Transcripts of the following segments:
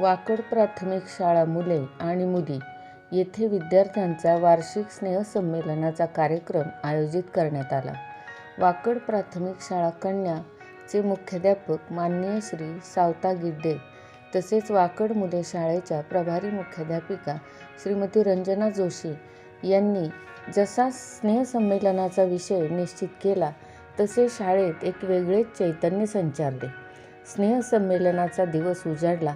वाकड प्राथमिक शाळा मुले आणि मुली येथे विद्यार्थ्यांचा वार्षिक स्नेहसंमेलनाचा कार्यक्रम आयोजित करण्यात आला. वाकड प्राथमिक शाळा कन्याचे मुख्याध्यापक माननीय श्री सावता गिड्डे तसेच वाकड मुले शाळेच्या प्रभारी मुख्याध्यापिका श्रीमती रंजना जोशी यांनी जसा स्नेहसंमेलनाचा विषय निश्चित केला तसे शाळेत एक वेगळेच चैतन्य संचारले. स्नेहसंमेलनाचा दिवस उजाडला.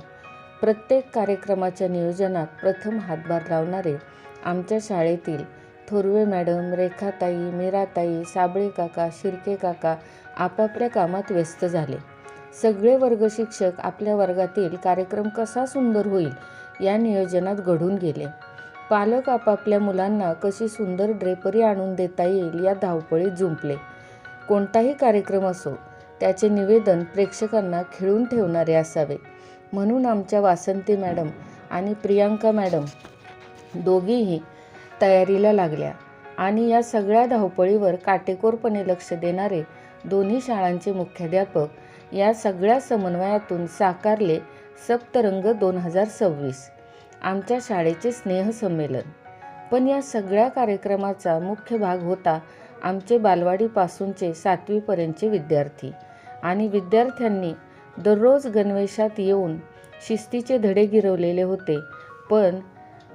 प्रत्येक कार्यक्रमाच्या नियोजनात प्रथम हातभार लावणारे आमच्या शाळेतील थोरवे मॅडम, रेखाताई, मीराताई, साबळे काका, शिर्के काका आपापल्या कामात व्यस्त झाले. सगळे वर्ग शिक्षक आपल्या वर्गातील कार्यक्रम कसा सुंदर होईल या नियोजनात घडून गेले. पालक आपापल्या मुलांना कशी सुंदर ड्रेपरी आणून देता येईल या धावपळीत जुंपले. कोणताही कार्यक्रम असो त्याचे निवेदन प्रेक्षकांना खिळून ठेवणारे असावे म्हणून आमच्या वासंती मॅडम आणि प्रियांका मॅडम दोघीही तयारीला लागल्या आणि या सगळ्या धावपळीवर काटेकोरपणे लक्ष देणारे दोन्ही शाळांचे मुख्याध्यापक या सगळ्या समन्वयातून साकारले सप्तरंग 2026 आमच्या शाळेचे स्नेहसंमेलन. पण या सगळ्या कार्यक्रमाचा मुख्य भाग होता आमचे बालवाडीपासूनचे 7वी पर्यंतचे विद्यार्थी आणि विद्यार्थ्यांनी दररोज गणवेशात येऊन शिस्तीचे धडे गिरवलेले होते. पण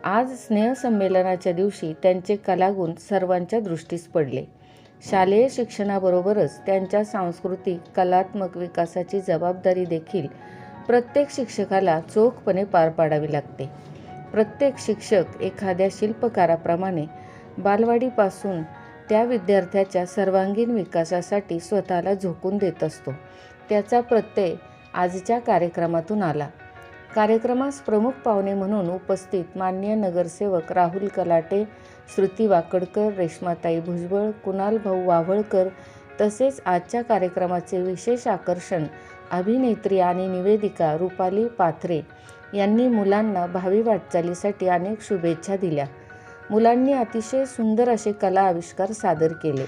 आज स्नेहसंमेलनाच्या दिवशी त्यांचे कलागुण सर्वांच्या दृष्टीस पडले. शालेय शिक्षणाबरोबरच त्यांच्या सांस्कृतिक कलात्मक विकासाची जबाबदारी देखील प्रत्येक शिक्षकाला चोखपणे पार पाडावी लागते. प्रत्येक शिक्षक एखाद्या शिल्पकाराप्रमाणे बालवाडीपासून त्या विद्यार्थ्याच्या सर्वांगीण विकासासाठी स्वतःला झोकून देत असतो. त्याचा प्रत्यय आजच्या कार्यक्रमातून आला. कार्यक्रमास प्रमुख पाहुणे म्हणून उपस्थित माननीय नगरसेवक राहुल कलाटे, श्रुती वाकडकर, रेश्माताई भुजबळ, कुणाल भाऊ वाव्हळकर तसेच आजच्या कार्यक्रमाचे विशेष आकर्षण अभिनेत्री आणि निवेदिका रुपाली पाथरे यांनी मुलांना भावी वाटचालीसाठी अनेक शुभेच्छा दिल्या. मुलांनी अतिशय सुंदर असे कला आविष्कार सादर केले.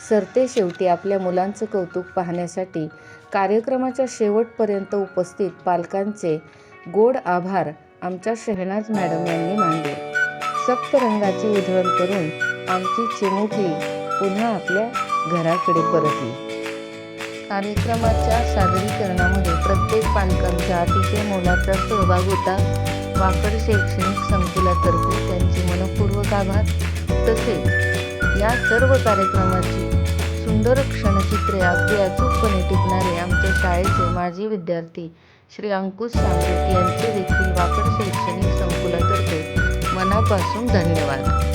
सरते शेवटी आपल्या मुलांचं कौतुक पाहण्यासाठी कार्यक्रमाच्या शेवटपर्यंत उपस्थित पालकांचे गोड आभार आमच्या शहनाज मॅडम यांनी मानले. सप्तरंगाची उधळण करून आमची चिमुकली पुन्हा आपल्या घराकडे परतली. कार्यक्रमाच्या सादरीकरणामध्ये प्रत्येक पालकांचा अतिशय मोलाचा सहभाग होता. वाकड शैक्षणिक संकुलातर्फे त्यांचे मनपूर्वक आभार. तसेच या सर्व कार्यक्रमाची सुंदर क्षणचित्रे अगदी अचूकपणे टिपणारे आमच्या शाळेचे माजी विद्यार्थी श्री अंकुश सांगरे यांचे देखील वाकड शैक्षणिक संकुलातर्फे मनापासून धन्यवाद.